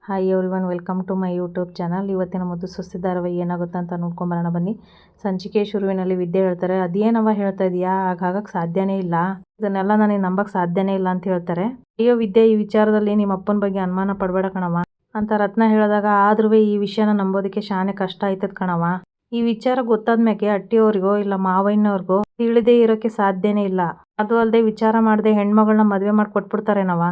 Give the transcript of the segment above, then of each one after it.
Hi everyone, welcome to my YouTube channel. ಇವತ್ತಿನ ಮುದ್ದು ಸೊಸೆ ಧಾರಾವಾಹಿ ಏನಾಗುತ್ತೆ ಅಂತ ನೋಡ್ಕೊಂಬರೋಣ ಬನ್ನಿ. ಸಂಚಿಕೆ ಶುರುವಿನಲ್ಲಿ ವಿದ್ಯೆ ಹೇಳ್ತಾರೆ, ಅದೇನವ ಹೇಳ್ತಾ ಇದೀಯಾ, ಹಾಗಾಗಕ್ಕೆ ಸಾಧ್ಯನೇ ಇಲ್ಲ, ಇದನ್ನೆಲ್ಲ ನನಗೆ ನಂಬಕ್ಕೆ ಸಾಧ್ಯನೇ ಇಲ್ಲ ಅಂತ ಹೇಳ್ತಾರೆ. ಅಯ್ಯೋ ವಿದ್ಯೆ, ಈ ವಿಚಾರದಲ್ಲಿ ನಿಮ್ಮ ಅಪ್ಪನ ಬಗ್ಗೆ ಅನುಮಾನ ಪಡಬೇಡ ಕಣವ ಅಂತ ರತ್ನ ಹೇಳಿದಾಗ, ಆದ್ರೂ ಈ ವಿಷಯನ ನಂಬೋದಕ್ಕೆ ಶಾನೆ ಕಷ್ಟ ಆಯ್ತದ ಕಣವ. ಈ ವಿಚಾರ ಗೊತ್ತಾದ್ಮೇಲೆ ಅಟ್ಟಿಯವ್ರಿಗೋ ಇಲ್ಲ ಮಾವಯ್ಯನವ್ರಿಗೋ ತಿಳಿದೇ ಇರೋಕ್ಕೆ ಸಾಧ್ಯನೇ ಇಲ್ಲ. ಅದು ಅಲ್ಲದೆ ವಿಚಾರ ಮಾಡದೆ ಹೆಣ್ಮಗಳನ್ನ ಮದುವೆ ಮಾಡಿ ಕೊಟ್ಬಿಡ್ತಾರೇನವ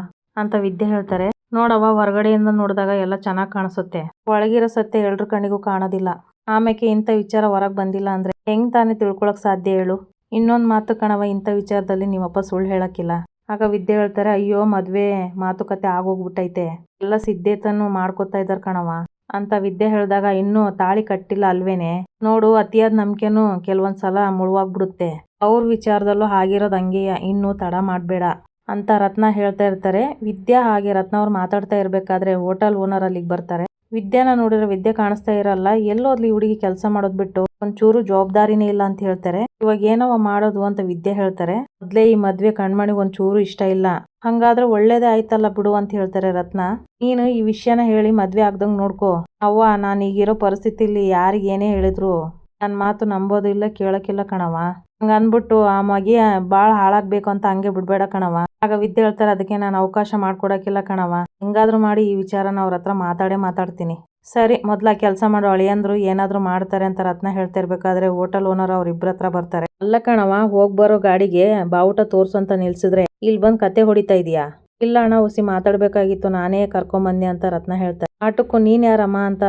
ಅಂತ ವಿದ್ಯೆ ಹೇಳ್ತಾರೆ. ನೋಡವ, ಹೊರಗಡೆಯಿಂದ ನೋಡಿದಾಗ ಎಲ್ಲ ಚೆನ್ನಾಗಿ ಕಾಣಿಸುತ್ತೆ, ಒಳಗಿರೋ ಸತ್ಯ ಎಲ್ರ ಕಣ್ಣಿಗೂ ಕಾಣೋದಿಲ್ಲ. ಆಮೇಲೆ ಇಂಥ ವಿಚಾರ ಹೊರಗೆ ಬಂದಿಲ್ಲ ಅಂದ್ರೆ ಹೆಂಗ್ ತಾನೇ ತಿಳ್ಕೊಳಕ್ ಸಾಧ್ಯ ಹೇಳು. ಇನ್ನೊಂದು ಮಾತು ಕಣವ, ಇಂಥ ವಿಚಾರದಲ್ಲಿ ನಿಮ್ಮಪ್ಪ ಸುಳ್ಳು ಹೇಳಕ್ಕಿಲ್ಲ. ಆಗ ವಿದ್ಯೆ ಹೇಳ್ತಾರೆ, ಅಯ್ಯೋ ಮದ್ವೆ ಮಾತುಕತೆ ಆಗೋಗ್ಬಿಟ್ಟೈತೆ, ಎಲ್ಲ ಸಿದ್ಧತೆನೂ ಮಾಡ್ಕೊತಾ ಇದಾರ ಕಣವ ಅಂತ ವಿದ್ಯೆ ಹೇಳಿದಾಗ, ಇನ್ನೂ ತಾಳಿ ಕಟ್ಟಿಲ್ಲ ಅಲ್ವೇನೆ, ನೋಡು ಅತಿಯಾದ ನಂಬಿಕೆನೂ ಕೆಲವೊಂದ್ಸಲ ಮುಳುವಾಗ್ಬಿಡುತ್ತೆ, ಅವ್ರ ವಿಚಾರದಲ್ಲೂ ಆಗಿರೋದು ಹಂಗೆಯ, ಇನ್ನೂ ತಡ ಮಾಡಬೇಡ ಅಂತ ರತ್ನ ಹೇಳ್ತಾ ಇರ್ತಾರೆ. ವಿದ್ಯಾ ಹಾಗೆ ರತ್ನ ಅವ್ರು ಮಾತಾಡ್ತಾ ಇರ್ಬೇಕಾದ್ರೆ ಹೋಟೆಲ್ ಓನರ್ ಅಲ್ಲಿಗೆ ಬರ್ತಾರೆ. ವಿದ್ಯಾನ ನೋಡಿದ್ರೆ ವಿದ್ಯೆ ಕಾಣಿಸ್ತಾ ಇರಲ್ಲ, ಎಲ್ಲೋದ್ಲಿ ಹುಡುಗಿ ಕೆಲಸ ಮಾಡೋದ್ ಬಿಟ್ಟು ಒಂಚೂರು ಜವಾಬ್ದಾರಿನೇ ಇಲ್ಲ ಅಂತ ಹೇಳ್ತಾರೆ. ಇವಾಗ ಏನವ ಮಾಡೋದು ಅಂತ ವಿದ್ಯೆ ಹೇಳ್ತಾರೆ. ಮೊದ್ಲೇ ಈ ಮದ್ವೆ ಕಣ್ಮಣಿಗೆ ಒಂಚೂರು ಇಷ್ಟ ಇಲ್ಲ, ಹಂಗಾದ್ರೆ ಒಳ್ಳೇದೇ ಆಯ್ತಲ್ಲ ಬಿಡು ಅಂತ ಹೇಳ್ತಾರೆ ರತ್ನ. ನೀನು ಈ ವಿಷಯನ ಹೇಳಿ ಮದ್ವೆ ಆಗ್ದಂಗ್ ನೋಡ್ಕೋ ಅವ್ವ, ನಾನು ಈಗಿರೋ ಪರಿಸ್ಥಿತಿಲಿ ಯಾರಿಗೆ ಏನೇ ಹೇಳಿದ್ರು ನನ್ನ ಮಾತು ನಂಬೋದಿಲ್ಲ, ಕೇಳಕ್ಕಿಲ್ಲ ಕಣವ. ಹಂಗ ಅಂದ್ಬಿಟ್ಟು ಆ ಮಗಿ ಬಾಳ ಹಾಳಾಗ್ಬೇಕು ಅಂತ ಹಂಗೆ ಬಿಡ್ಬೇಡ ಕಣವ. ಆಗ ವಿದ್ಯೆ ಹೇಳ್ತಾರೆ, ಅದಕ್ಕೆ ನಾನು ಅವಕಾಶ ಮಾಡ್ಕೊಡಕ್ಕಿಲ್ಲ ಕಣವ, ಹಿಂಗಾದ್ರೂ ಮಾಡಿ ಈ ವಿಚಾರನ ಅವ್ರ ಹತ್ರ ಮಾತಾಡ್ತೀನಿ. ಸರಿ, ಮೊದ್ಲ ಕೆಲಸ ಮಾಡೋ ಅಳಿಯಂದ್ರು ಏನಾದ್ರು ಮಾಡ್ತಾರೆ ಅಂತ ರತ್ನ ಹೇಳ್ತಾ ಇರ್ಬೇಕಾದ್ರೆ ಹೋಟೆಲ್ ಓನರ್ ಅವ್ರ ಇಬ್ರ ಹತ್ರ ಬರ್ತಾರೆ. ಅಲ್ಲ ಕಣವ, ಹೋಗ್ಬರೋ ಗಾಡಿಗೆ ಬಾವುಟ ತೋರ್ಸು ಅಂತ ನಿಲ್ಸಿದ್ರೆ ಇಲ್ಲಿ ಬಂದ್ ಕತೆ ಹೊಡಿತಾ ಇದೀಯಾ? ಇಲ್ಲ ಅಣ್ಣ, ಹುಸಿ ಮಾತಾಡ್ಬೇಕಾಗಿತ್ತು, ನಾನೇ ಕರ್ಕೊಂಬಂದೆ ಅಂತ ರತ್ನ ಹೇಳ್ತಾರೆ. ಆಟಕ್ಕೂ ನೀನ್ ಯಾರಮ್ಮ ಅಂತ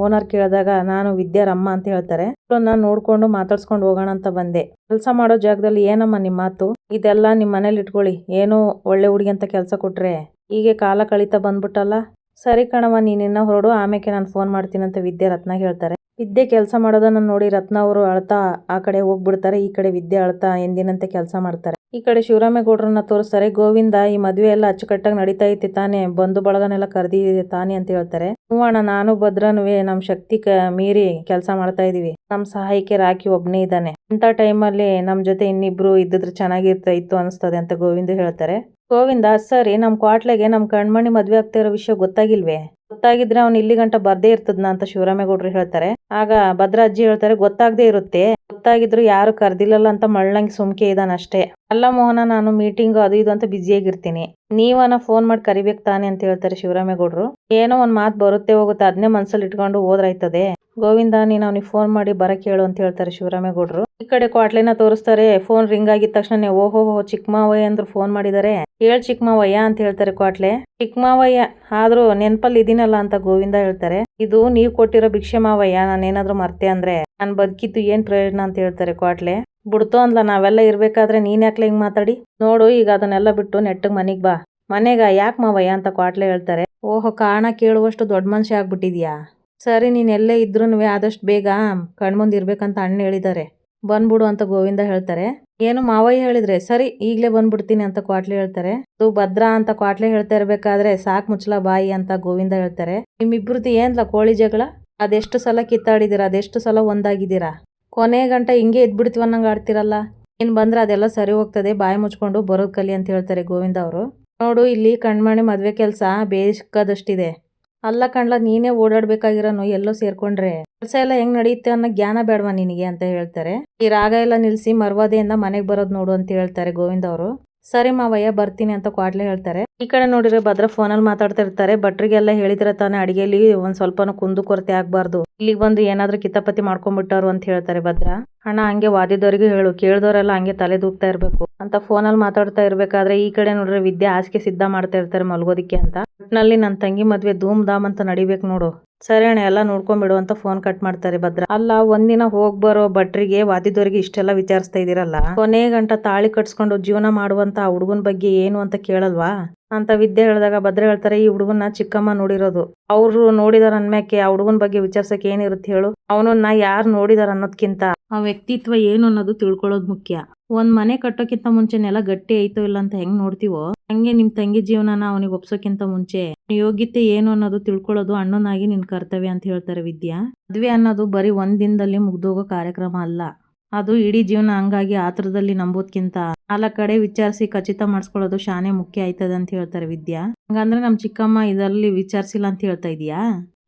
ಓನರ್ ಕೇಳಿದಾಗ, ನಾನು ವಿದ್ಯಾರಮ್ಮ ಅಂತ ಹೇಳ್ತಾರೆ. ನಾನು ನೋಡ್ಕೊಂಡು ಮಾತಾಡ್ಸ್ಕೊಂಡು ಹೋಗೋಣ ಅಂತ ಬಂದೆ. ಕೆಲಸ ಮಾಡೋ ಜಾಗದಲ್ಲಿ ಏನಮ್ಮ ನಿಮ್ಮ ಮಾತು, ಇದೆಲ್ಲ ನಿಮ್ ಮನೇಲಿ ಇಟ್ಕೊಳ್ಳಿ, ಏನೋ ಒಳ್ಳೆ ಹುಡುಗಿ ಅಂತ ಕೆಲಸ ಕೊಟ್ರೆ ಹೀಗೆ ಕಾಲ ಕಳೀತಾ ಬಂದ್ಬಿಟ್ಟಲ್ಲ. ಸರಿ ಕಣವ, ನೀನಿನ್ನ ಹೊರಡು, ಆಮೇಲೆ ನಾನು ಫೋನ್ ಮಾಡ್ತೀನಿ ಅಂತ ವಿದ್ಯೆ ರತ್ನ ಹೇಳ್ತಾರೆ. ವಿದ್ಯೆ ಕೆಲಸ ಮಾಡೋದನ್ನ ನೋಡಿ ರತ್ನ ಅವರು ಅಳ್ತಾ ಆ ಕಡೆ ಹೋಗ್ಬಿಡ್ತಾರೆ. ಈ ಕಡೆ ವಿದ್ಯೆ ಅಳ್ತಾ ಎಂದಿನಂತೆ ಕೆಲಸ ಮಾಡ್ತಾರೆ. ಈ ಕಡೆ ಶಿವರಾಮೇಗೌಡ್ರನ್ನ ತೋರಿಸ್ತಾರೆ. ಗೋವಿಂದ, ಈ ಮದ್ವೆ ಎಲ್ಲ ಅಚ್ಚುಕಟ್ಟಾಗಿ ನಡೀತಾ ಐತಿ ತಾನೇ, ಬಂಧು ಬಳಗನೆಲ್ಲ ಕರೆದಿದೆ ತಾನೇ ಅಂತ ಹೇಳ್ತಾರೆ. ಹ್ಞೂ ಅಣ್ಣ, ನಾನು ಭದ್ರನುವೆ ನಮ್ ಶಕ್ತಿ ಮೀರಿ ಕೆಲಸ ಮಾಡ್ತಾ ಇದೀವಿ, ನಮ್ ಸಹಾಯಕ್ಕೆ ರಾಕಿ ಒಬ್ನೇ ಇದ್ದಾನೆ, ಇಂಥ ಟೈಮಲ್ಲಿ ನಮ್ ಜೊತೆ ಇನ್ನಿಬ್ರು ಇದ್ದಿದ್ರೆ ಚೆನ್ನಾಗಿರ್ತಾ ಅನಿಸ್ತದೆ ಅಂತ ಗೋವಿಂದ ಹೇಳ್ತಾರೆ. ಗೋವಿಂದ, ಸರಿ, ನಮ್ ಕ್ವಾಟ್ಲೆಗೆ ನಮ್ ಕಣ್ಮಣಿ ಮದ್ವೆ ಆಗ್ತಾ ಇರೋ ವಿಷಯ ಗೊತ್ತಾಗಿಲ್ವೇ? ಗೊತ್ತಾಗಿದ್ರೆ ಅವ್ನು ಇಲ್ಲಿ ಗಂಟ ಬರ್ದೇ ಇರ್ತದ್ನ ಅಂತ ಶಿವರಾಮೇಗೌಡ್ರು ಹೇಳ್ತಾರೆ. ಆಗ ಭದ್ರ ಅಜ್ಜಿ ಹೇಳ್ತಾರೆ, ಗೊತ್ತಾಗದೇ ಇರುತ್ತೆ, ಗೊತ್ತಾಗಿದ್ರು ಯಾರು ಕರ್ದಿಲ್ಲಲ್ಲ ಅಂತ ಮಳ್ಳಂಗಿ ಸುಮ್ಕೆ ಇದಾನಷ್ಟೇ. ಅಲ್ಲ ಮೋಹನ, ನಾನು ಮೀಟಿಂಗ್ ಅದು ಇದು ಅಂತ ಬ್ಯುಸಿಯಾಗಿರ್ತೀನಿ, ನೀವನ ಫೋನ್ ಮಾಡಿ ಕರಿಬೇಕು ತಾನೆ ಅಂತ ಹೇಳ್ತಾರೆ ಶಿವರಾಮೇಗೌಡ್ರು. ಏನೋ ಒಂದ್ ಮಾತು ಬರುತ್ತೆ ಹೋಗುತ್ತೆ, ಅದನ್ನೇ ಮನ್ಸಲ್ಲಿ ಇಟ್ಕೊಂಡು ಹೋದ್ರಾಯ್ತದೆ. ಗೋವಿಂದ, ನೀನು ಅವ್ನಿಗೆ ಫೋನ್ ಮಾಡಿ ಬರಕ್ ಹೇಳು ಅಂತ ಹೇಳ್ತಾರೆ ಶಿವರಾಮೇಗೌಡ್ರು. ಈ ಕಡೆ ಕ್ವಾಟ್ಲೆನ ತೋರಿಸ್ತಾರೆ. ಫೋನ್ ರಿಂಗ್ ಆಗಿದ ತಕ್ಷಣ, ಓಹೋ ಚಿಕ್ಕಮಾವಯ್ಯ ಅಂದ್ರು ಫೋನ್ ಮಾಡಿದ್ದಾರೆ, ಹೇಳ್ ಚಿಕ್ಕಮಾವಯ್ಯ ಅಂತ ಹೇಳ್ತಾರೆ ಕ್ವಾಟ್ಲೆ. ಚಿಕ್ಕಮಾವಯ್ಯ ಆದ್ರೂ ನೆನ್ಪಲ್ಲಿ ಇದೀನಲ್ಲ ಅಂತ ಗೋವಿಂದ ಹೇಳ್ತಾರೆ. ಇದು ನೀವ್ ಕೊಟ್ಟಿರೋ ಭಿಕ್ಷೆ ಮಾವಯ್ಯ, ನಾನೇನಾದ್ರೂ ಮರ್ತೆ ಅಂದ್ರೆ ನಾನ್ ಬದುಕಿದ್ದು ಏನ್ ಪ್ರಯೋಜನ ಅಂತ ಹೇಳ್ತಾರೆ ಕ್ವಾಟ್ಲೆ. ಬಿಡ್ತೋ ಅಂದ್ಲ, ನಾವೆಲ್ಲ ಇರ್ಬೇಕಾದ್ರೆ ನೀನ್ ಯಾಕ್ಲೆ ಹಿಂಗ್ ಮಾತಾಡಿ, ನೋಡು ಈಗ ಅದನ್ನೆಲ್ಲ ಬಿಟ್ಟು ನೆಟ್ಟಗ್ ಮನಿಗ್ ಬಾ. ಮನೆಗ ಯಾಕೆ ಮಾವಯ್ಯ ಅಂತ ಕ್ವಾಟ್ಲೆ ಹೇಳ್ತಾರೆ. ಓಹೋ, ಕಾರಣ ಕೇಳುವಷ್ಟು ದೊಡ್ಡ ಮನುಷ್ಯ ಆಗ್ಬಿಟ್ಟಿದ್ಯಾ, ಸರಿ, ನೀನ್ ಎಲ್ಲೇ ಇದ್ರೂನುವೆ ಆದಷ್ಟು ಬೇಗ ಕಣ್ಮುಂದ್ ಇರ್ಬೇಕಂತ ಅಣ್ಣ ಹೇಳಿದ್ದಾರೆ, ಬಂದ್ಬಿಡು ಅಂತ ಗೋವಿಂದ ಹೇಳ್ತಾರೆ. ಏನು ಮಾವಯ್ಯ ಹೇಳಿದ್ರೆ, ಸರಿ ಈಗ್ಲೇ ಬಂದ್ಬಿಡ್ತೀನಿ ಅಂತ ಕ್ವಾಟ್ಲೆ ಹೇಳ್ತಾರೆ. ಅದು ಭದ್ರಾ ಅಂತ ಕ್ವಾಟ್ಲೆ ಹೇಳ್ತಾ ಇರ್ಬೇಕಾದ್ರೆ, ಸಾಕ್ ಮುಚ್ಚಲ ಬಾಯಿ ಅಂತ ಗೋವಿಂದ ಹೇಳ್ತಾರೆ. ನಿಮ್ಮಿಬ್ರದ್ದು ಏನ್ಲ ಕೋಳಿ ಜಗಳ, ಅದೆಷ್ಟು ಸಲ ಕಿತ್ತಾಡಿದೀರಾ, ಅದೆಷ್ಟು ಸಲ ಒಂದಾಗಿದ್ದೀರಾ, ಕೊನೆ ಗಂಟ ಹಿಂಗೆ ಎದ್ಬಿಡ್ತೀವಿ ಅನ್ನಂಗ ಆಡ್ತಿರಲ್ಲ, ಏನ್ ಬಂದ್ರೆ ಅದೆಲ್ಲ ಸರಿ ಹೋಗ್ತದೆ, ಬಾಯಿ ಮುಚ್ಕೊಂಡು ಬರೋದ್ ಕಲಿ ಅಂತ ಹೇಳ್ತಾರೆ ಗೋವಿಂದ ಅವರು. ನೋಡು, ಇಲ್ಲಿ ಕಣ್ಮಣಿ ಮದ್ವೆ ಕೆಲ್ಸ ಬೇಕಾದಷ್ಟಿದೆ, ಅಲ್ಲ ಕಣ್ಲ, ನೀನೇ ಓಡಾಡ್ಬೇಕಾಗಿರೋನು ಎಲ್ಲೋ ಸೇರ್ಕೊಂಡ್ರೆ ಕೆಲಸ ಎಲ್ಲ ಹೆಂಗ್ ನಡೆಯುತ್ತೆ ಅನ್ನೋ ಜ್ಞಾನ ಬೇಡವಾ ನಿನಗೆ ಅಂತ ಹೇಳ್ತಾರೆ. ಈ ರಾಗ ಎಲ್ಲ ನಿಲ್ಸಿ ಮರ್ವಾದೆಯಿಂದ ಮನೆಗ್ ಬರೋದ್ ನೋಡು ಅಂತ ಹೇಳ್ತಾರೆ ಗೋವಿಂದ ಅವರು. ಸರಿ ಮಾವಯ್ಯ, ಬರ್ತೀನಿ ಅಂತ ಕ್ವಾಟ್ಲೆ ಹೇಳ್ತಾರೆ. ಈ ಕಡೆ ನೋಡಿದ್ರೆ ಭದ್ರ ಫೋನಲ್ಲಿ ಮಾತಾಡ್ತಾ ಇರ್ತಾರೆ. ಭಟ್ರಿಗೆಲ್ಲ ಹೇಳಿದ್ರೆ ತಾನೇ ಅಡಿಗೆಲಿ ಒಂದ್ ಸ್ವಲ್ಪನೂ ಕುಂದು ಕೊರತೆ ಆಗ್ಬಾರ್ದು, ಇಲ್ಲಿಗೆ ಬಂದು ಏನಾದ್ರೂ ಕಿತಾಪತಿ ಮಾಡ್ಕೊಂಡ್ಬಿಟ್ಟಾರು ಅಂತ ಹೇಳ್ತಾರೆ ಭದ್ರ. ಅಣ್ಣ, ಹಂಗೆ ವಾದಿದವ್ರಿಗೆ ಹೇಳು, ಕೇಳ್ದವ್ರೆಲ್ಲ ಹಂಗೆ ತಲೆ ದೂಗ್ತಾ ಇರ್ಬೇಕು ಅಂತ ಫೋನಲ್ಲಿ ಮಾತಾಡ್ತಾ ಇರ್ಬೇಕಾದ್ರೆ ಈ ಕಡೆ ನೋಡ್ರೆ ವಿದ್ಯೆ ಹಾಸಿಗೆ ಸಿದ್ಧ ಮಾಡ್ತಾ ಇರ್ತಾರೆ ಮಲ್ಗೋದಿಕ್ಕೆ ಅಂತ. ಒಟ್ನಲ್ಲಿ ನನ್ ತಂಗಿ ಮದ್ವೆ ಧೂಮ್ ಧಾಮ್ ಅಂತ ನಡಿಬೇಕು ನೋಡು. ಸರಿ ಅಣ್ಣ, ಎಲ್ಲ ನೋಡ್ಕೊಂಡ್ಬಿಡು ಅಂತ ಫೋನ್ ಕಟ್ ಮಾಡ್ತಾರೆ ಭದ್ರ. ಅಲ್ಲ, ಒಂದಿನ ಹೋಗ್ಬರೋ ಭಟ್ರಿಗೆ ವಾದಿದವ್ರಿಗೆ ಇಷ್ಟೆಲ್ಲ ವಿಚಾರಿಸ್ತಾ ಇದೀರಲ್ಲ, ಕೊನೆ ಗಂಟ ತಾಳಿ ಕಟ್ಸ್ಕೊಂಡು ಜೀವನ ಮಾಡುವಂತ ಆ ಹುಡುಗನ ಬಗ್ಗೆ ಏನು ಅಂತ ಕೇಳಲ್ವಾ ಅಂತ ವಿದ್ಯೆ ಹೇಳಿದಾಗ ಭದ್ರ ಹೇಳ್ತಾರೆ, ಈ ಹುಡುಗನ್ನ ಚಿಕ್ಕಮ್ಮ ನೋಡಿರೋದು, ಅವ್ರು ನೋಡಿದಾರ ಅನ್ಮ್ಯಾಕೆ ಆ ಹುಡುಗನ ಬಗ್ಗೆ ವಿಚಾರ್ಸಕ್ ಏನಿರುತ್ತೆ ಹೇಳು, ಅವನನ್ನ ಯಾರು ನೋಡಿದಾರ ಅನ್ನೋದ್ಕಿಂತ ಆ ವ್ಯಕ್ತಿತ್ವ ಏನು ಅನ್ನೋದು ತಿಳ್ಕೊಳ್ಳೋದು ಮುಖ್ಯ. ಒಂದ್ ಮನೆ ಕಟ್ಟೋಕ್ಕಿಂತ ಮುಂಚೆ ನೆಲ ಗಟ್ಟಿ ಐತೋ ಇಲ್ಲ ಅಂತ ಹೆಂಗ್ ನೋಡ್ತೀವೋ ಹಂಗೆ ನಿಮ್ ತಂಗಿ ಜೀವನನ ಅವನಿಗೆ ಒಪ್ಸೋಕ್ಕಿಂತ ಮುಂಚೆ ಯೋಗ್ಯತೆ ಏನು ಅನ್ನೋದು ತಿಳ್ಕೊಳ್ಳೋದು ಅಣ್ಣನಾಗಿ ನಿನ್ ಕರ್ತವ್ಯ ಅಂತ ಹೇಳ್ತಾರೆ ವಿದ್ಯಾ. ಮದ್ವೆ ಅನ್ನೋದು ಬರೀ ಒಂದ್ ದಿನದಲ್ಲಿ ಮುಗ್ದೋಗೋ ಕಾರ್ಯಕ್ರಮ ಅಲ್ಲ, ಅದು ಇಡೀ ಜೀವನ ಹಂಗಾಗಿ ಆತುರದಲ್ಲಿ ನಂಬೋದ್ಕಿಂತ 4 ಕಡೆ ವಿಚಾರಿಸಿ ಖಚಿತ ಮಾಡಿಸ್ಕೊಳ್ಳೋದು ಶಾನೆ ಮುಖ್ಯ ಆಯ್ತದ ಅಂತ ಹೇಳ್ತಾರೆ ವಿದ್ಯಾ. ಹಂಗಂದ್ರೆ ನಮ್ ಚಿಕ್ಕಮ್ಮ ಇದರಲ್ಲಿ ವಿಚಾರಿಸಿಲ್ಲ ಅಂತ ಹೇಳ್ತಾ ಇದೀಯಾ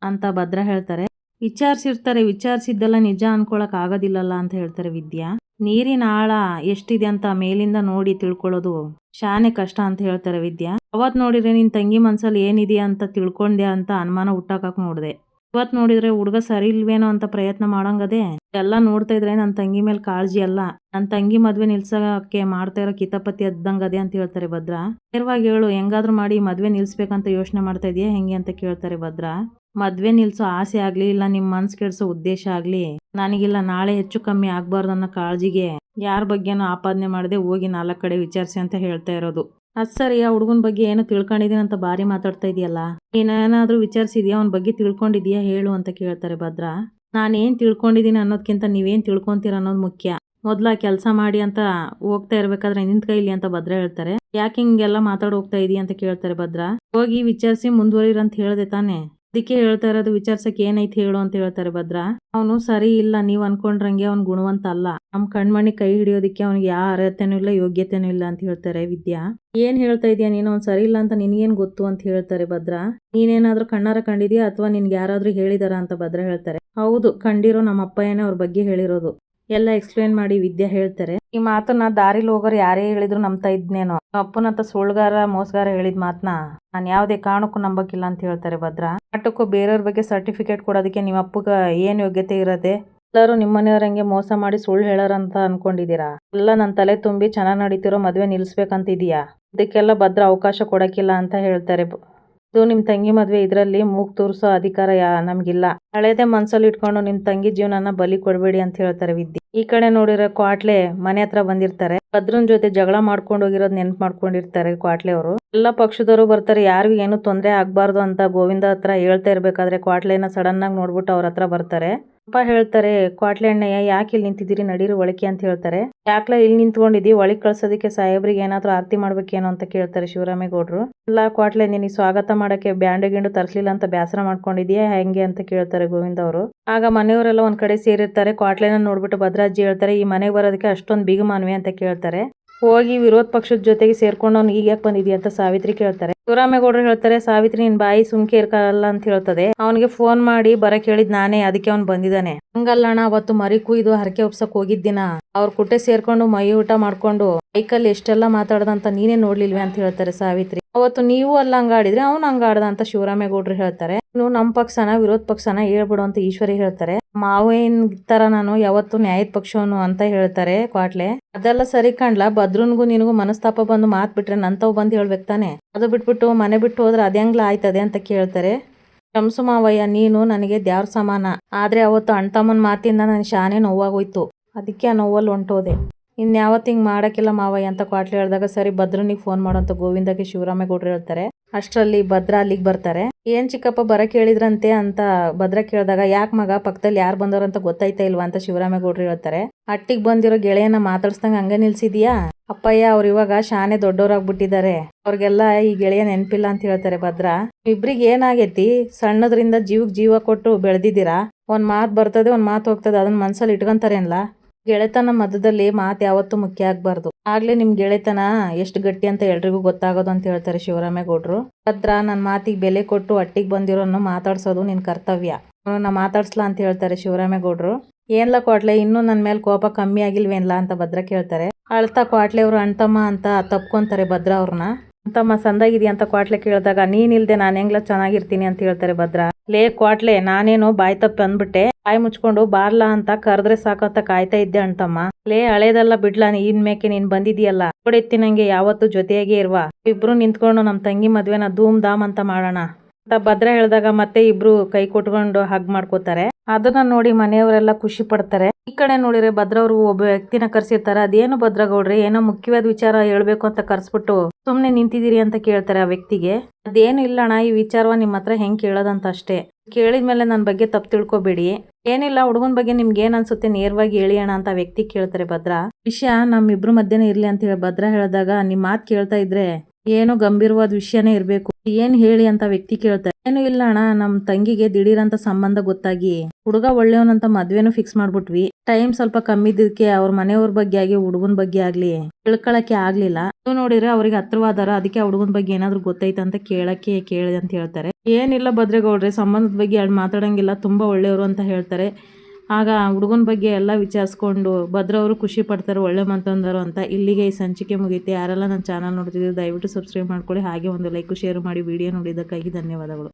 ಅಂತ ಭದ್ರ ಹೇಳ್ತಾರೆ. ವಿಚಾರಿಸಿರ್ತಾರೆ, ವಿಚಾರಿಸಿದ್ದೆಲ್ಲ ನಿಜ ಅನ್ಕೊಳಕ್ ಆಗೋದಿಲ್ಲಲ್ಲ ಅಂತ ಹೇಳ್ತಾರೆ ವಿದ್ಯಾ. ನೀರಿನ ಆಳ ಎಷ್ಟಿದೆ ಅಂತ ಮೇಲಿಂದ ನೋಡಿ ತಿಳ್ಕೊಳ್ಳೋದು ಶಾನೆ ಕಷ್ಟ ಅಂತ ಹೇಳ್ತಾರೆ ವಿದ್ಯಾ. ಅವತ್ ನೋಡಿದ್ರೆ ನಿನ್ ತಂಗಿ ಮನ್ಸಲ್ಲಿ ಏನಿದೆಯಾ ಅಂತ ತಿಳ್ಕೊಂಡೆ ಅಂತ ಅನುಮಾನ ಹುಟ್ಟಾಕಕ್ ನೋಡ್ದೆ. ಇವತ್ ನೋಡಿದ್ರೆ ಹುಡ್ಗ ಸರಿ ಇಲ್ವೇನೋ ಅಂತ ಪ್ರಯತ್ನ ಮಾಡಂಗದೆ. ಎಲ್ಲ ನೋಡ್ತಾ ಇದ್ರೆ ನನ್ ತಂಗಿ ಮೇಲೆ ಕಾಳಜಿ ಅಲ್ಲ, ನನ್ ತಂಗಿ ಮದ್ವೆ ನಿಲ್ಸಕ್ಕೆ ಮಾಡ್ತಾ ಇರೋ ಕಿತಾಪತಿ ಅದ್ದಂಗದೆ ಅಂತ ಹೇಳ್ತಾರೆ ಭದ್ರ. ನೇರವಾಗಿ ಹೇಳು, ಹೆಂಗಾದ್ರೂ ಮಾಡಿ ಮದ್ವೆ ನಿಲ್ಸ್ಬೇಕಂತ ಯೋಚನೆ ಮಾಡ್ತಾ ಇದೀಯಾ ಹೆಂಗೆ ಅಂತ ಕೇಳ್ತಾರೆ ಭದ್ರ. ಮದ್ವೆ ನಿಲ್ಸೋ ಆಸೆ ಆಗ್ಲಿ ಇಲ್ಲ ನಿಮ್ ಮನ್ಸ್ ಕೆಡ್ಸೋ ಉದ್ದೇಶ ಆಗ್ಲಿ ನನಗಿಲ್ಲ. ನಾಳೆ ಹೆಚ್ಚು ಕಮ್ಮಿ ಆಗ್ಬಾರ್ದು ಅನ್ನೋ ಕಾಳಜಿಗೆ ಯಾರ ಬಗ್ಗೆನೂ ಆಪಾದನೆ ಮಾಡದೆ ಹೋಗಿ 4 ಕಡೆ ವಿಚಾರಿಸಿ ಅಂತ ಹೇಳ್ತಾ ಇರೋದು. ಅದ್ ಸರಿ, ಆ ಹುಡುಗನ ಬಗ್ಗೆ ಏನೋ ತಿಳ್ಕೊಂಡಿದೀನಿ ಅಂತ ಬಾರಿ ಮಾತಾಡ್ತಾ ಇದೆಯಲ್ಲ, ನೀನೇನಾದ್ರೂ ವಿಚಾರಿಸಿದ್ಯಾ, ಅವನ ಬಗ್ಗೆ ತಿಳ್ಕೊಂಡಿದ್ಯಾ ಹೇಳು ಅಂತ ಕೇಳ್ತಾರೆ ಭದ್ರ. ನಾನೇನ್ ತಿಳ್ಕೊಂಡಿದೀನಿ ಅನ್ನೋದ್ಕಿಂತ ನೀವೇನ್ ತಿಳ್ಕೊಂತೀರ ಅನ್ನೋದು ಮುಖ್ಯ. ಮೊದ್ಲ ಕೆಲಸ ಮಾಡಿ ಅಂತ ಹೋಗ್ತಾ ಇರ್ಬೇಕಾದ್ರೆ ನಿಂತ್ ಕೈಲಿ ಅಂತ ಭದ್ರ ಹೇಳ್ತಾರೆ. ಯಾಕೆ ಹಿಂಗೆಲ್ಲ ಮಾತಾಡ್ ಹೋಗ್ತಾ ಇದೀಯ ಅಂತ ಕೇಳ್ತಾರೆ ಭದ್ರ. ಹೋಗಿ ವಿಚಾರಿಸಿ ಮುಂದುವರಿರಂತ ಹೇಳ್ದೆ ತಾನೆ, ಅದಕ್ಕೆ ಹೇಳ್ತಾ ಇರೋದು, ವಿಚಾರ್ಸಕ್ ಏನೈತಿ ಹೇಳು ಅಂತ ಹೇಳ್ತಾರೆ ಭದ್ರ. ಅವನು ಸರಿ ಇಲ್ಲ, ನೀವ್ ಅನ್ಕೊಂಡ್ರಂಗೆ ಅವ್ನ್ ಗುಣವಂತ ಅಲ್ಲ. ನಮ್ ಕಣ್ಮಣಿ ಕೈ ಹಿಡಿಯೋದಿಕ್ಕೆ ಅವ್ನಿಗೆ ಯಾವ ಅರ್ಹತೆನೂ ಇಲ್ಲ, ಯೋಗ್ಯತೆನೂ ಇಲ್ಲ ಅಂತ ಹೇಳ್ತಾರೆ ವಿದ್ಯಾ. ಏನ್ ಹೇಳ್ತಾ ಇದೀಯ ನೀನು, ಅವ್ನ್ ಸರಿ ಇಲ್ಲ ಅಂತ ನಿನ್ಗೇನ್ ಗೊತ್ತು ಅಂತ ಹೇಳ್ತಾರೆ ಭದ್ರ. ನೀನೇನಾದ್ರೂ ಕಣ್ಣಾರ ಕಂಡಿದ್ಯಾ ಅಥವಾ ನಿನ್ಗೆ ಯಾರಾದ್ರೂ ಹೇಳಿದಾರ ಅಂತ ಭದ್ರ ಹೇಳ್ತಾರೆ. ಹೌದು, ಕಂಡಿರೋ ನಮ್ಮ ಅಪ್ಪಯ್ಯನೇ ಅವ್ರ ಬಗ್ಗೆ ಹೇಳಿರೋದು. ಎಲ್ಲ ಎಕ್ಸ್ಪ್ಲೇನ್ ಮಾಡಿ ವಿದ್ಯಾ ಹೇಳ್ತಾರೆ. ಈ ಮಾತನ್ನ ದಾರಿಲಿ ಹೋಗೋರು ಯಾರೇ ಹೇಳಿದ್ರು ನಂಬ್ತಾ ಇದ್ನೇನೋ, ಅಪ್ಪನಂತ ಸುಳ್ಗಾರ ಮೋಸಗಾರ ಹೇಳಿದ ಮಾತನ್ನ ನಾನು ಯಾವುದೇ ಕಾರಣಕ್ಕೂ ನಂಬಕ್ಕಿಲ್ಲ ಅಂತ ಹೇಳ್ತಾರೆ ಭದ್ರ. ಆಟಕ್ಕೂ ಬೇರೆಯವ್ರ ಬಗ್ಗೆ ಸರ್ಟಿಫಿಕೇಟ್ ಕೊಡೋದಕ್ಕೆ ನಿಮ್ಮ ಅಪ್ಪಗ ಏನ್ ಯೋಗ್ಯತೆ ಇರತ್ತೆ? ಎಲ್ಲರೂ ನಿಮ್ಮನೆಯವ್ರಂಗೆ ಮೋಸ ಮಾಡಿ ಸುಳ್ಳು ಹೇಳಾರಂತ ಅನ್ಕೊಂಡಿದೀರಾ? ಎಲ್ಲ ನನ್ ತಲೆ ತುಂಬಿ ಚೆನ್ನಾಗ್ ನಡೀತಿರೋ ಮದ್ವೆ ನಿಲ್ಸ್ಬೇಕಂತಿದೀಯಾ? ಇದಕ್ಕೆಲ್ಲ ಭದ್ರ ಅವಕಾಶ ಕೊಡಕ್ಕಿಲ್ಲ ಅಂತ ಹೇಳ್ತಾರೆ. ಇದು ನಿಮ್ ತಂಗಿ ಮದ್ವೆ, ಇದ್ರಲ್ಲಿ ಮೂಗ್ ತೂರ್ಸೋ ಅಧಿಕಾರ ನಮ್ಗಿಲ್ಲ. ಹಳೇದೇ ಮನ್ಸಲ್ಲಿ ಇಟ್ಕೊಂಡು ನಿಮ್ ತಂಗಿ ಜೀವನನ ಬಲಿ ಕೊಡ್ಬೇಡಿ ಅಂತ ಹೇಳ್ತಾರೆ ವಿದ್ಯೆ. ಈ ಕಡೆ ನೋಡಿರೋ ಕ್ವಾಟ್ಲೆ ಮನೆ ಹತ್ರ ಬಂದಿರ್ತಾರೆ. ಭದ್ರನ್ ಜೊತೆ ಜಗಳ ಮಾಡ್ಕೊಂಡು ಹೋಗಿರೋದ್ ನೆನ್ಪ್ ಮಾಡ್ಕೊಂಡಿರ್ತಾರೆ ಕ್ವಾಟ್ಲೆ ಅವರು. ಎಲ್ಲ ಪಕ್ಷದವರು ಬರ್ತಾರೆ, ಯಾರಿಗೂ ಏನು ತೊಂದ್ರೆ ಆಗ್ಬಾರ್ದು ಅಂತ ಗೋವಿಂದ ಹತ್ರ ಹೇಳ್ತಾ ಇರ್ಬೇಕಾದ್ರೆ ಕ್ವಾಟ್ಲೆನ ಸಡನ್ ಆಗಿ ನೋಡ್ಬಿಟ್ಟು ಅವ್ರ ಹತ್ರ ಬರ್ತಾರೆ. ಅಪ್ಪ ಹೇಳ್ತಾರೆ, ಕ್ವಾಟ್ಲೆ ಅಣ್ಣಯ್ಯ ಯಾಕೆ ಇಲ್ಲಿ ನಿಂತಿದ್ದೀರಿ, ನಡೀರಿ ಒಳಕ್ಕೆ ಅಂತ ಹೇಳ್ತಾರೆ. ಯಾಕ್ಲ ಇಲ್ಲಿ ನಿಂತ್ಕೊಂಡಿದ್ದಿ, ಒಳಗ್ ಕಳ್ಸೋದಕ್ಕೆ ಸಾಹೇಬ್ರಿಗೆ ಏನಾದ್ರೂ ಆರತಿ ಮಾಡ್ಬೇಕೇನೋ ಅಂತ ಕೇಳ್ತಾರೆ ಶಿವರಾಮೇಗೌಡರು. ಇಲ್ಲ ಕ್ವಾಟ್ಲೆ, ನಿನಗೆ ಸ್ವಾಗತ ಮಾಡಕ್ಕೆ ಬ್ಯಾಂಡ್ ಗಿಂಡು ತರ್ಸ್ಲಿಲ್ಲ ಅಂತ ಬೇಸರ ಮಾಡ್ಕೊಂಡಿದ್ಯಾ ಹೆಂಗೆ ಅಂತ ಕೇಳ್ತಾರೆ ಗೋವಿಂದ ಅವರು. ಆಗ ಮನೆಯವರೆಲ್ಲ ಒಂದ್ ಕಡೆ ಸೇರಿರ್ತಾರೆ. ಕ್ವಾಟ್ಲೆನ ನೋಡ್ಬಿಟ್ಟು ಭದ್ರಾಜಿ ಹೇಳ್ತಾರೆ, ಈ ಮನೆಗೆ ಬರೋದಕ್ಕೆ ಅಷ್ಟೊಂದು ಬಿಗುಮಾನ್ವಿ ಅಂತ ಕೇಳ್ತಾರೆ. ಹೋಗಿ ವಿರೋಧ ಪಕ್ಷದ ಜೊತೆಗೆ ಸೇರ್ಕೊಂಡು ಅವ್ನು ಈಗ ಯಾಕೆ ಬಂದಿದ್ಯಾ ಅಂತ ಸಾವಿತ್ರಿ ಕೇಳ್ತಾರೆ. ಶಿವರಾಮೇಗೌಡರು ಹೇಳ್ತಾರೆ, ಸಾವಿತ್ರಿ ನಿನ್ ಬಾಯಿ ಸುಮ್ಕೆ ಇರ್ಕಲ್ಲ ಅಂತ ಹೇಳ್ತದೆ. ಅವನಿಗೆ ಫೋನ್ ಮಾಡಿ ಬರಕ್ ಹೇಳಿದ್ ನಾನೇ, ಅದಕ್ಕೆ ಅವ್ನು ಬಂದಿದ್ದಾನೆ. ಹಂಗಲ್ಲಣ್ಣ, ಅವತ್ತು ಮರಿ ಕುಯ್ದು ಹರಕೆ ಒಪ್ಸಕ್ ಹೋಗಿದ್ದಿನ ಅವ್ರ ಕುಟ್ಟೆ ಸೇರ್ಕೊಂಡು ಮೈ ಊಟ ಮಾಡ್ಕೊಂಡು ಬೈಕಲ್ಲಿ ಎಷ್ಟೆಲ್ಲ ಮಾತಾಡ್ದಂತ ನೀನೇ ನೋಡ್ಲಿಲ್ವೇ ಅಂತ ಹೇಳ್ತಾರೆ ಸಾವಿತ್ರಿ. ಅವತ್ತು ನೀವು ಅಲ್ಲ ಹಂಗಾಡಿದ್ರೆ ಅವ್ನು ಹಂಗಾಡ್ದ ಅಂತ ಶಿವರಾಮೇಗೌಡರು ಹೇಳ್ತಾರೆ. ನೀವು ನಮ್ ಪಕ್ಷನ ವಿರೋಧ ಪಕ್ಷನ ಹೇಳ್ಬಿಡು ಅಂತ ಈಶ್ವರಿ ಹೇಳ್ತಾರೆ. ಮಾವೇನ್ ತರ ನಾನು ಯಾವತ್ತು ನ್ಯಾಯದ ಪಕ್ಷವನು ಅಂತ ಹೇಳ್ತಾರೆ ಕ್ವಾಟ್ಲೆ. ಅದೆಲ್ಲ ಸರಿ ಕಾಣ್ಲಾ, ಭದ್ರನ್ಗೂ ನಿನಗೂ ಮನಸ್ತಾಪ ಬಂದು ಮಾತ್ ಬಿಟ್ರೆ ನಂತವ್ ಬಂದ್ ಹೇಳ್ಬೇಕು ತಾನೆ, ಅದು ಬಿಟ್ಬಿಟ್ಟು ಮನೆ ಬಿಟ್ಟು ಹೋದ್ರೆ ಅದ್ಯಾಂಗ್ಲ ಆಯ್ತದೆ ಅಂತ ಕೇಳ್ತಾರೆ. ಶಂಸು ಮಾವಯ್ಯ, ನೀನು ನನಗೆ ದ್ಯಾವ್ರ ಸಮಾನ, ಆದ್ರೆ ಅವತ್ತು ಅಣ್ತಮ್ಮನ್ ಮಾತಿಂದ ನನ್ ಶಾನೆ ನೋವಾಗೋಯ್ತು, ಅದಕ್ಕೆ ಆ ನೋವಲ್ಲಿ ಹೊಂಟೋದೆ. ಇನ್ಯಾವತ್ತು ಹಿಂಗ್ ಮಾಡಕ್ಕಿಲ್ಲ ಮಾವಯ್ಯ ಅಂತ ಕ್ವಾಟ್ಲೆ ಹೇಳ್ದಾಗ, ಸರಿ ಭದ್ರನಿಗೆ ಫೋನ್ ಮಾಡೋಂತ ಗೋವಿಂದಕ್ಕೆ ಶಿವರಾಮೇಗೌಡರು ಹೇಳ್ತಾರೆ. ಅಷ್ಟರಲ್ಲಿ ಭದ್ರ ಅಲ್ಲಿಗೆ ಬರ್ತಾರೆ. ಏನ್ ಚಿಕ್ಕಪ್ಪ ಬರಕ್ ಹೇಳಿದ್ರಂತೆ ಅಂತ ಭದ್ರ ಕೇಳಿದಾಗ, ಯಾಕೆ ಮಗ, ಪಕ್ಕದಲ್ಲಿ ಯಾರು ಬಂದವ್ರಂತ ಗೊತ್ತಾಯ್ತಾ ಇಲ್ವಾ ಅಂತ ಶಿವರಾಮೇಗೌಡರು ಹೇಳ್ತಾರೆ. ಅಟ್ಟಿಗೆ ಬಂದಿರೋ ಗೆಳೆಯನ್ನ ಮಾತಾಡ್ಸ್ದಂಗ ಹಂಗ ನಿಲ್ಸಿದ್ಯಾ ಅಪ್ಪಯ್ಯ, ಅವ್ರು ಇವಾಗ ಶಾನೆ ದೊಡ್ಡವರಾಗ್ಬಿಟ್ಟಿದ್ದಾರೆ, ಅವ್ರಿಗೆಲ್ಲ ಈ ಗೆಳೆಯ ನೆನ್ಪಿಲ್ಲ ಅಂತ ಹೇಳ್ತಾರೆ ಭದ್ರ. ಇಬ್ರಿಗೆ ಏನಾಗೈತಿ, ಸಣ್ಣದ್ರಿಂದ ಜೀವಕ್ ಜೀವ ಕೊಟ್ಟು ಬೆಳೆದಿದ್ದೀರಾ, ಒಂದ್ ಮಾತ್ ಬರ್ತದೆ ಒಂದ್ ಮಾತ್ ಹೋಗ್ತದೆ, ಅದನ್ನ ಮನ್ಸಲ್ಲಿ ಇಟ್ಕೊಂತಾರೇನ್ಲಾ? ಗೆಳೆತನ ಮಧ್ಯದಲ್ಲಿ ಮಾತು ಯಾವತ್ತೂ ಮುಖ್ಯ ಆಗ್ಬಾರ್ದು, ಆಗ್ಲೇ ನಿಮ್ ಗೆಳೆತನ ಎಷ್ಟು ಗಟ್ಟಿ ಅಂತ ಎಲ್ರಿಗೂ ಗೊತ್ತಾಗೋದು ಅಂತ ಹೇಳ್ತಾರೆ ಶಿವರಾಮೇಗೌಡರು. ಭದ್ರ, ನನ್ ಮಾತಿಗೆ ಬೆಲೆ ಕೊಟ್ಟು ಅಟ್ಟಿಗೆ ಬಂದಿರೋನು ಮಾತಾಡ್ಸೋದು ನಿನ್ ಕರ್ತವ್ಯ, ಅವನನ್ನ ಮಾತಾಡ್ಸ್ಲಾ ಅಂತ ಹೇಳ್ತಾರೆ ಶಿವರಾಮೇಗೌಡರು. ಏನ್ಲ ಕ್ವಾಟ್ಲೆ, ಇನ್ನೂ ನನ್ ಮೇಲೆ ಕೋಪ ಕಮ್ಮಿ ಆಗಿಲ್ವೇನ್ಲಾ ಅಂತ ಭದ್ರ ಕೇಳ್ತಾರೆ. ಅಳ್ತಾ ಕ್ವಾಟ್ಲೆ ಅವರು ಅಣ್ತಮ್ಮ ಅಂತ ತಪ್ಕೊಂತಾರೆ ಭದ್ರ ಅವ್ರನ್ನ. ಅಣ್ತಮ್ಮ ಸಂದಾಗಿದ್ಯಾ ಅಂತ ಕ್ವಾಟ್ಲೆ ಕೇಳಿದಾಗ, ನೀನ್ ಇಲ್ದೆ ನಾನ್ ಹೆಂಗ್ಲ ಚೆನ್ನಾಗಿರ್ತೀನಿ ಅಂತ ಹೇಳ್ತಾರೆ ಭದ್ರ. ಲೇ ಕ್ವಾಟ್ಲೆ, ನಾನೇನು ಬಾಯ್ ತಪ್ಪಿ ಅಂದ್ಬಿಟ್ಟೆ, ಬಾಯಿ ಮುಚ್ಕೊಂಡು ಬಾರ್ಲಾ ಅಂತ ಕರೆದ್ರೆ ಸಾಕಂತ ಕಾಯ್ತಾ ಇದ್ದೆ ಅಣ್ತಮ್ಮ. ಲೇ ಹಳೇದೆಲ್ಲ ಬಿಡ್ಲಾ, ಇನ್ಮೇಕೆ ನೀನ್ ಬಂದಿದ್ಯಲ್ಲ, ನೋಡೆತ್ತಿನಂಗೆ ಯಾವತ್ತು ಜೊತೆಯಾಗೆ ಇರ್ವಾ, ಇಬ್ರು ನಿಂತ್ಕೊಂಡು ನಮ್ ತಂಗಿ ಮದ್ವೆನ ಧೂಮ್ ಧಾಮ್ ಅಂತ ಮಾಡೋಣ ಅಂತ ಭದ್ರ ಹೇಳಿದಾಗ ಮತ್ತೆ ಇಬ್ರು ಕೈ ಕೊಟ್ಕೊಂಡು ಹಗ್ ಮಾಡ್ಕೋತಾರೆ. ಅದನ್ನ ನೋಡಿ ಮನೆಯವರೆಲ್ಲ ಖುಷಿ ಪಡ್ತಾರೆ. ಈ ಕಡೆ ನೋಡಿದ್ರೆ ಭದ್ರ ಅವರು ಒಬ್ಬ ವ್ಯಕ್ತಿನ ಕರ್ಸಿರ್ತಾರೆ. ಅದೇನು ಭದ್ರಗೌಡ್ರೆ, ಏನೋ ಮುಖ್ಯವಾದ ವಿಚಾರ ಹೇಳ್ಬೇಕು ಅಂತ ಕರ್ಸ್ಬಿಟ್ಟು ಸುಮ್ನೆ ನಿಂತಿದ್ದೀರಿ ಅಂತ ಕೇಳ್ತಾರೆ ಆ ವ್ಯಕ್ತಿಗೆ. ಅದೇನು ಇಲ್ಲಣ್ಣ, ಈ ವಿಚಾರವ ನಿಮ್ಮ ಹತ್ರ ಹೆಂಗ್ ಕೇಳೋದಂತ ಅಷ್ಟೇ, ಕೇಳಿದ್ಮೇಲೆ ನನ್ನ ಬಗ್ಗೆ ತಪ್ಪು ತಿಳ್ಕೊಬೇಡಿ. ಏನಿಲ್ಲ, ಹುಡುಗನ ಬಗ್ಗೆ ನಿಮ್ಗೆ ಏನ್ ಅನ್ಸುತ್ತೆ ನೇರವಾಗಿ ಹೇಳಿ ಅಣ್ಣ ಅಂತ ವ್ಯಕ್ತಿ ಕೇಳ್ತಾರೆ ಭದ್ರ. ವಿಷಯ ನಮ್ಮಿಬ್ರು ಮಧ್ಯನೇ ಇರ್ಲಿ ಅಂತ ಹೇಳಿ ಭದ್ರ ಹೇಳಿದಾಗ, ನಿಮ್ ಮಾತ್ ಕೇಳ್ತಾ ಇದ್ರೆ ಏನೋ ಗಂಭೀರವಾದ ವಿಷಯನೇ ಇರಬೇಕು. ಏನ್ ಹೇಳಿ ಅಂತ ವ್ಯಕ್ತಿ ಕೇಳ್ತಾರೆ. ಏನು ಇಲ್ಲ ಅಣ್ಣ, ನಮ್ ತಂಗಿಗೆ ದಿಢೀರಂತ ಸಂಬಂಧ ಗೊತ್ತಾಗಿ ಹುಡುಗ ಒಳ್ಳೆಯವನಂತ ಮದ್ವೆನೂ ಫಿಕ್ಸ್ ಮಾಡ್ಬಿಟ್ವಿ. ಟೈಮ್ ಸ್ವಲ್ಪ ಕಮ್ಮಿ ಇದ್ದಕ್ಕೆ ಅವ್ರ ಮನೆಯವ್ರ ಬಗ್ಗೆ ಆಗಿ ಹುಡುಗನ್ ಬಗ್ಗೆ ಆಗ್ಲಿ ತಿಳ್ಕೊಳಕ್ಕೆ ಆಗ್ಲಿಲ್ಲ. ನೀವು ನೋಡಿದ್ರೆ ಅವ್ರಿಗೆ ಹತ್ರವಾದಾರ, ಅದಕ್ಕೆ ಆ ಹುಡುಗನ ಬಗ್ಗೆ ಏನಾದ್ರು ಗೊತ್ತೈತ ಅಂತ ಕೇಳಿದೆ ಅಂತ ಹೇಳ್ತಾರೆ. ಏನಿಲ್ಲ ಭದ್ರೇಗೌಡ್ರೆ, ಸಂಬಂಧದ ಬಗ್ಗೆ ಎರಡು ಮಾತಾಡಂಗಿಲ್ಲ, ತುಂಬಾ ಒಳ್ಳೆಯವರು ಅಂತ ಹೇಳ್ತಾರೆ. ಆಗ ಹುಡುಗನ ಬಗ್ಗೆ ಎಲ್ಲ ವಿಚಾರಿಸ್ಕೊಂಡು ಭದ್ರ ಅವರು ಖುಷಿ ಪಡ್ತಾರೆ, ಒಳ್ಳೆ ಮಾತಂದರು ಅಂತ. ಇಲ್ಲಿಗೆ ಈ ಸಂಚಿಕೆ ಮುಗಿಯುತ್ತೆ. ಯಾರೆಲ್ಲ ನನ್ನ ಚಾನಲ್ ನೋಡ್ತಿದ್ದೀವಿ ದಯವಿಟ್ಟು ಸಬ್ಸ್ಕ್ರೈಬ್ ಮಾಡ್ಕೊಳ್ಳಿ. ಹಾಗೆ ಒಂದು ಲೈಕ್ ಶೇರ್ ಮಾಡಿ. ವಿಡಿಯೋ ನೋಡಿದ್ದಕ್ಕಾಗಿ ಧನ್ಯವಾದಗಳು.